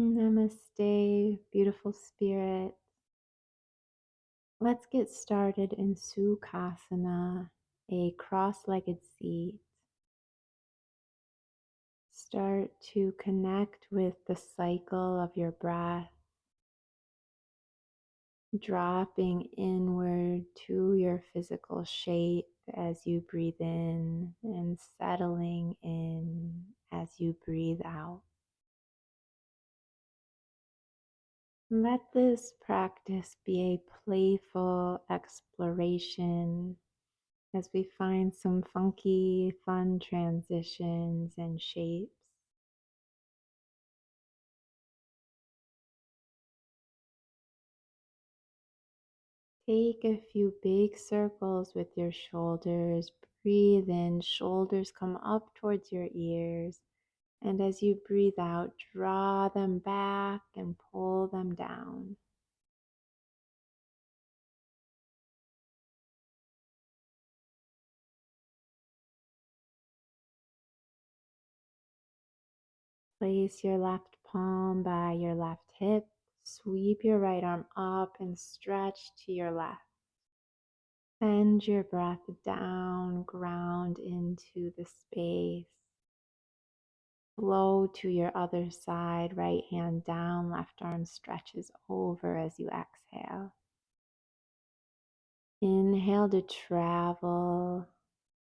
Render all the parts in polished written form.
Namaste, beautiful spirit. Let's get started in Sukhasana, a cross-legged seat. Start to connect with the cycle of your breath, dropping inward to your physical shape as you breathe in and settling in as you breathe out. Let this practice be a playful exploration as we find some funky, fun transitions and shapes. Take a few big circles with your shoulders. Breathe in, shoulders come up towards your ears. And as you breathe out, draw them back and pull them down. Place your left palm by your left hip. Sweep your right arm up and stretch to your left. Send your breath down, ground into the space. Flow to your other side, right hand down, left arm stretches over as you exhale. Inhale to travel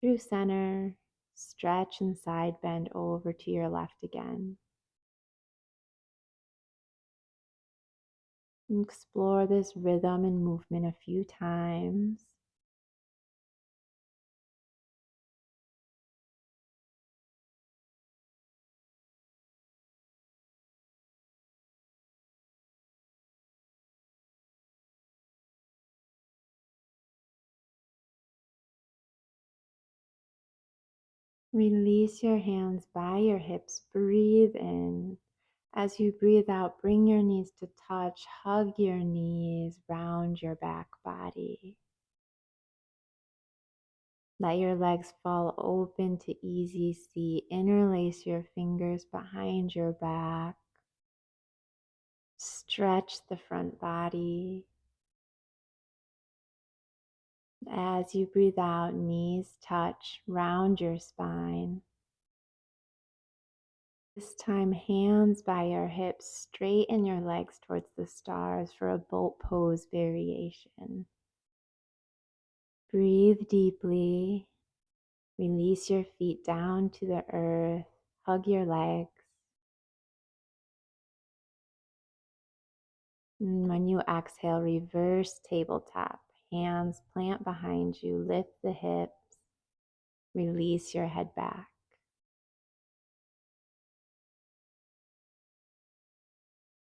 through center, stretch and side bend over to your left again. Explore this rhythm and movement a few times. Release your hands by your hips. Breathe in. As you breathe out, bring your knees to touch. Hug your knees, round your back body. Let your legs fall open to easy seat. Interlace your fingers behind your back. Stretch the front body. As you breathe out, knees touch, round your spine. This time, hands by your hips, straighten your legs towards the stars for a boat pose variation. Breathe deeply. Release your feet down to the earth. Hug your legs. And when you exhale, reverse tabletop. Hands plant behind you. Lift the hips. Release your head back.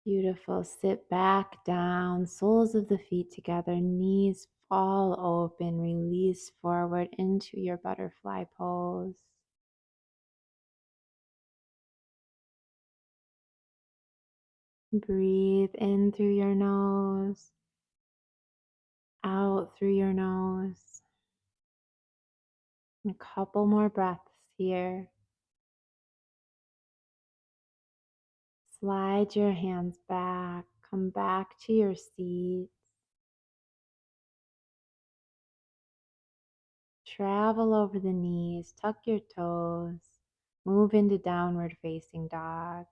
Beautiful. Sit back down, soles of the feet together, knees fall open, release forward into your butterfly pose. Breathe in through your nose, out through your nose. A couple more breaths here. Slide your hands back, come back to your seat. Travel over the knees, tuck your toes, move into downward facing dog.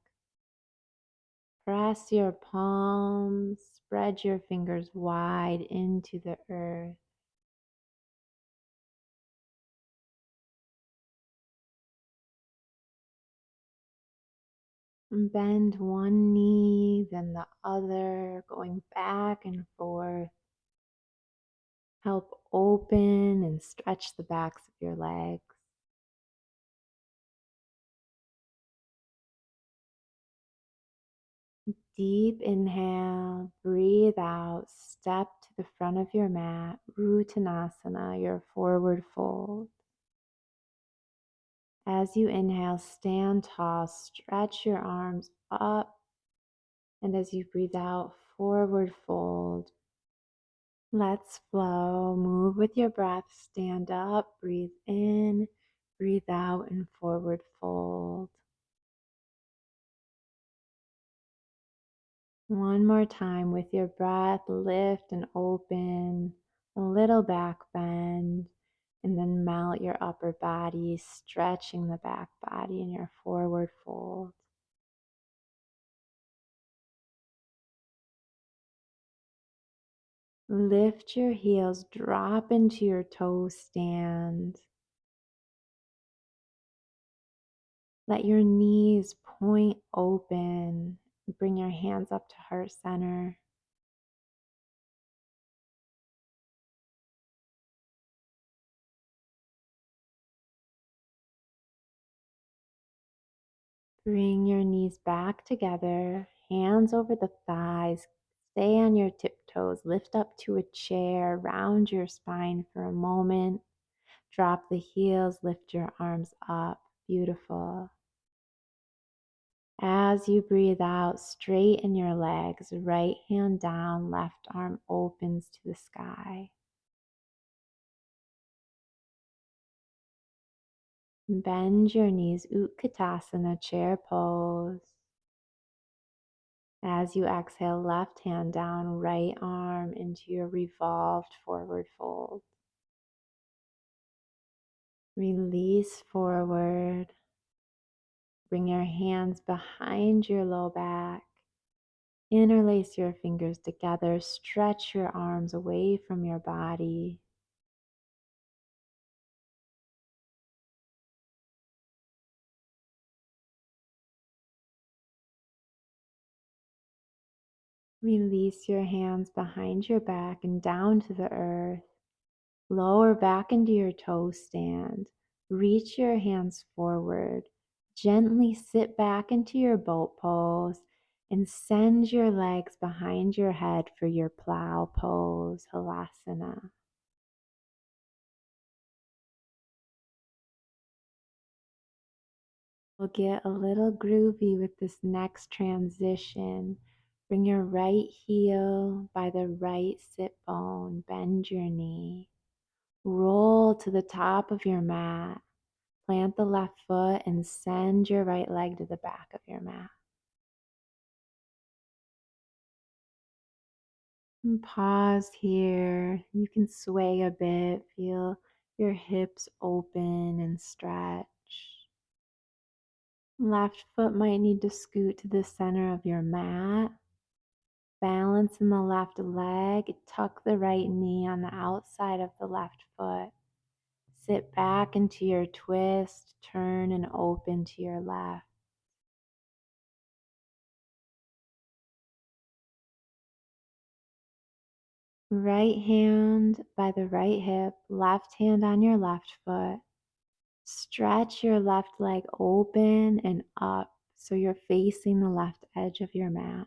Press your palms, spread your fingers wide into the earth. And bend one knee, then the other, going back and forth. Help open and stretch the backs of your legs. Deep inhale, breathe out, step to the front of your mat, Uttanasana, your forward fold. As you inhale, stand tall, stretch your arms up, and as you breathe out, forward fold. Let's flow, move with your breath, stand up, breathe in, breathe out, and forward fold. One more time with your breath, lift and open, a little back bend, and then melt your upper body, stretching the back body in your forward fold. Lift your heels, drop into your toe stand. Let your knees point open. Bring your hands up to heart center. Bring your knees back together, hands over the thighs. Stay on your tiptoes. Lift up to a chair. Round your spine for a moment. Drop the heels. Lift your arms up. Beautiful. As you breathe out, straighten your legs. Right hand down, left arm opens to the sky. Bend your knees, Utkatasana, chair pose. As you exhale, left hand down, right arm into your revolved forward fold. Release forward. Bring your hands behind your low back. Interlace your fingers together. Stretch your arms away from your body. Release your hands behind your back and down to the earth. Lower back into your toe stand. Reach your hands forward. Gently sit back into your boat pose and send your legs behind your head for your plow pose, Halasana. We'll get a little groovy with this next transition. Bring your right heel by the right sit bone, bend your knee. Roll to the top of your mat. Plant the left foot and send your right leg to the back of your mat. And pause here. You can sway a bit. Feel your hips open and stretch. Left foot might need to scoot to the center of your mat. Balance in the left leg. Tuck the right knee on the outside of the left foot. Sit back into your twist. Turn and open to your left. Right hand by the right hip, left hand on your left foot. Stretch your left leg open and up so you're facing the left edge of your mat.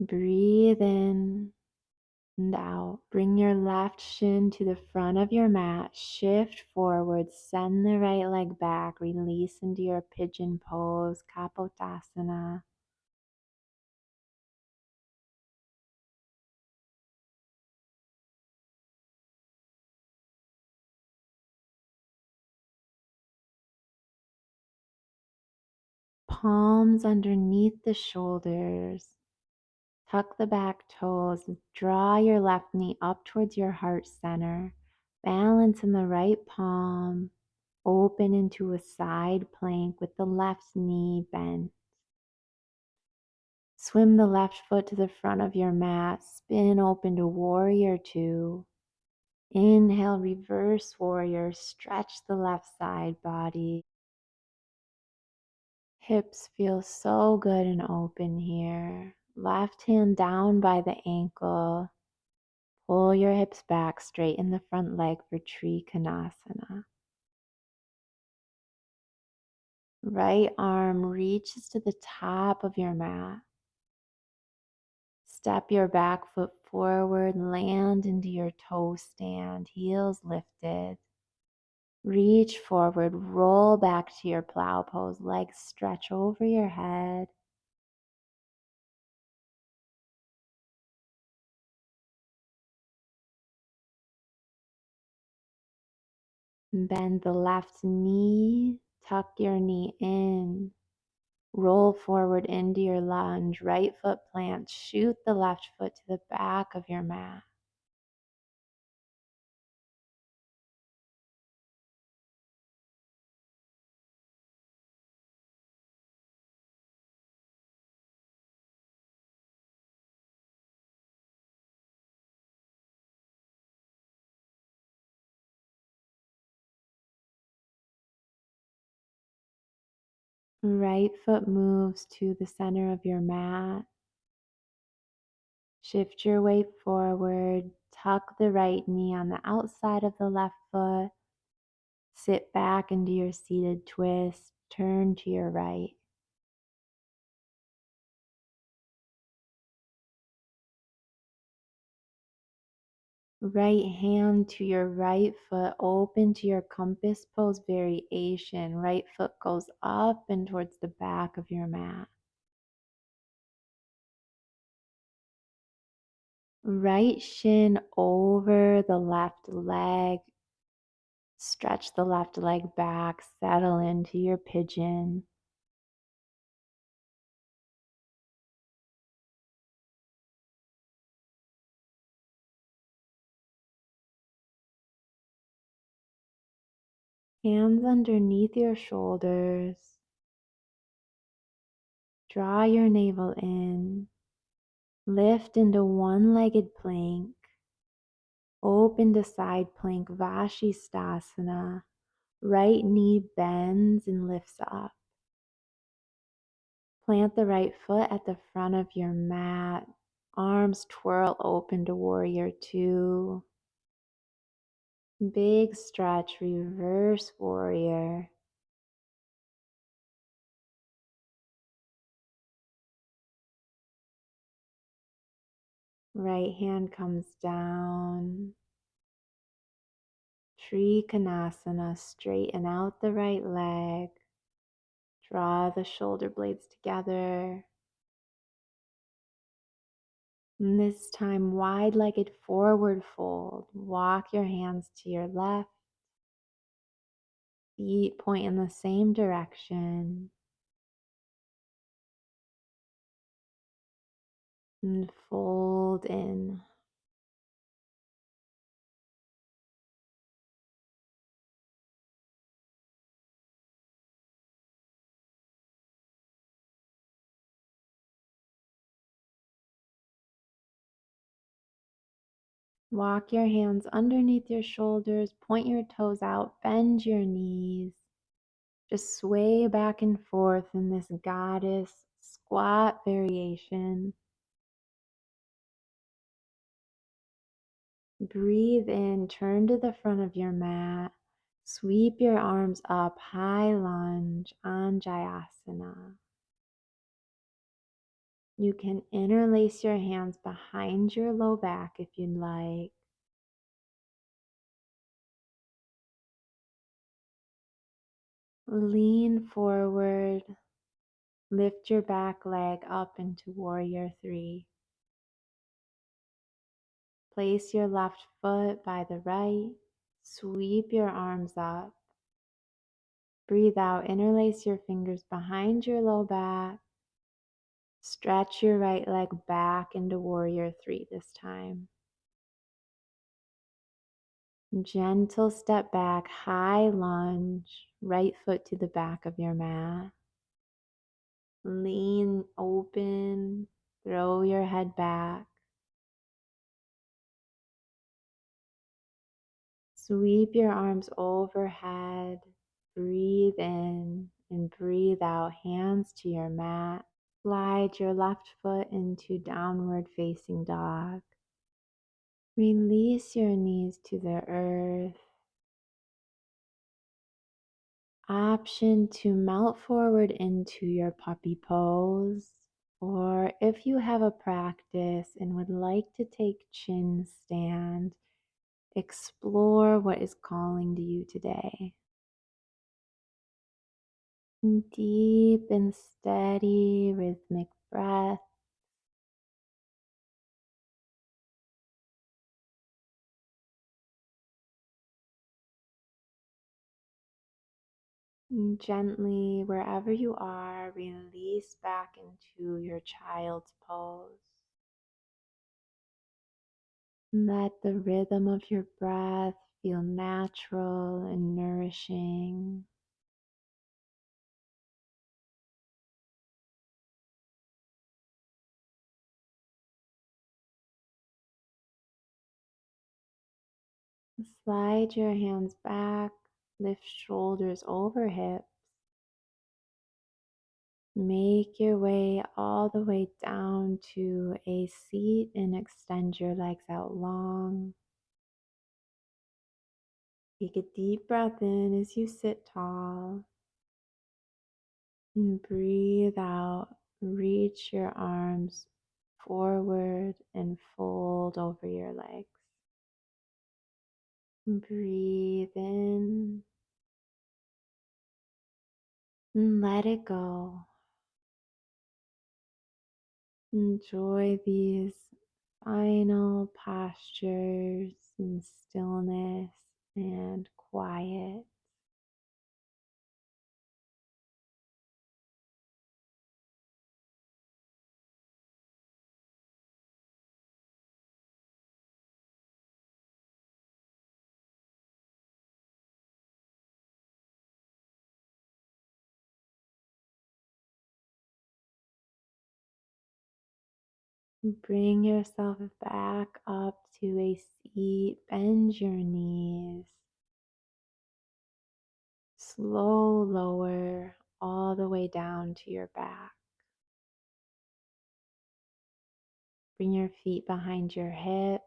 Breathe in and out. Bring your left shin to the front of your mat. Shift forward. Send the right leg back. Release into your pigeon pose, Kapotasana. Palms underneath the shoulders. Tuck the back toes. Draw your left knee up towards your heart center. Balance in the right palm. Open into a side plank with the left knee bent. Swim the left foot to the front of your mat. Spin open to warrior two. Inhale, reverse warrior. Stretch the left side body. Hips feel so good and open here. Left hand down by the ankle. Pull your hips back, straighten the front leg for Trikonasana. Right arm reaches to the top of your mat. Step your back foot forward, land into your toe stand, heels lifted. Reach forward, roll back to your plow pose, legs stretch over your head. Bend the left knee, tuck your knee in. Roll forward into your lunge. Right foot plants. Shoot the left foot to the back of your mat. Right foot moves to the center of your mat. Shift your weight forward. Tuck the right knee on the outside of the left foot. Sit back into your seated twist. Turn to your right. Right hand to your right foot, open to your compass pose variation. Right foot goes up and towards the back of your mat. Right shin over the left leg. Stretch the left leg back, settle into your pigeon. Hands underneath your shoulders. Draw your navel in. Lift into one-legged plank. Open to side plank, Vashisthasana. Right knee bends and lifts up. Plant the right foot at the front of your mat. Arms twirl open to warrior two. Big stretch, reverse warrior. Right hand comes down. Trikonasana, straighten out the right leg. Draw the shoulder blades together. And this time, wide-legged forward fold. Walk your hands to your left. Feet point in the same direction. And fold in. Walk your hands underneath your shoulders, point your toes out, bend your knees. Just sway back and forth in this goddess squat variation. Breathe in, turn to the front of your mat. Sweep your arms up, high lunge, Anjayasana. You can interlace your hands behind your low back if you'd like. Lean forward. Lift your back leg up into warrior three. Place your left foot by the right. Sweep your arms up. Breathe out. Interlace your fingers behind your low back. Stretch your right leg back into warrior three this time. Gentle step back, high lunge, right foot to the back of your mat. Lean open, throw your head back. Sweep your arms overhead. Breathe in and breathe out, hands to your mat. Slide your left foot into downward facing dog. Release your knees to the earth. Option to melt forward into your puppy pose. Or if you have a practice and would like to take chin stand, explore what is calling to you today. Deep and steady rhythmic breath. And gently, wherever you are, release back into your child's pose. Let the rhythm of your breath feel natural and nourishing. Slide your hands back, lift shoulders over hips. Make your way all the way down to a seat and extend your legs out long. Take a deep breath in as you sit tall and breathe out. Reach your arms forward and fold over your legs. Breathe in and let it go. Enjoy these final postures and stillness and quiet. Bring yourself back up to a seat. Bend your knees. Slow lower all the way down to your back. Bring your feet behind your hips.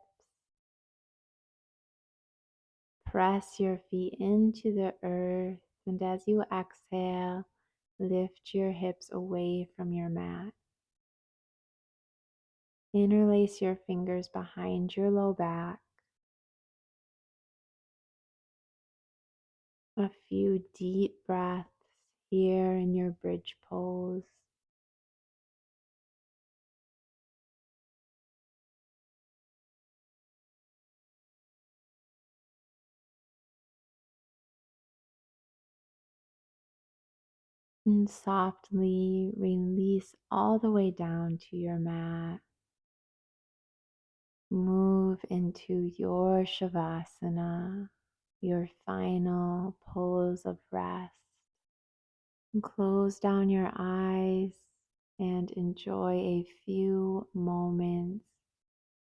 Press your feet into the earth. And as you exhale, lift your hips away from your mat. Interlace your fingers behind your low back. A few deep breaths here in your bridge pose. And softly release all the way down to your mat. Move into your Shavasana, your final pose of rest. And close down your eyes and enjoy a few moments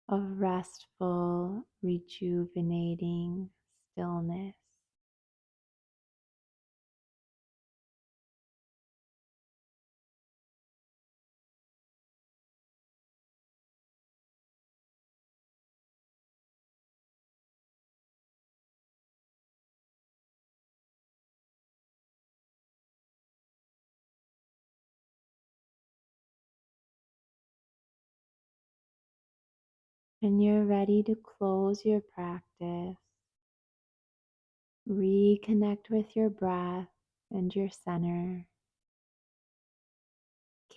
of restful, rejuvenating stillness. When you're ready to close your practice, reconnect with your breath and your center.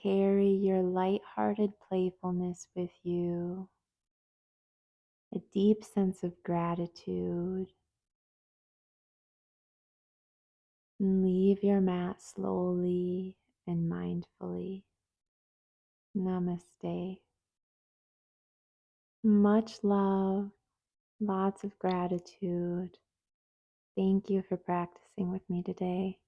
Carry your light-hearted playfulness with you, a deep sense of gratitude, and leave your mat slowly and mindfully. Namaste. Much love, lots of gratitude. Thank you for practicing with me today.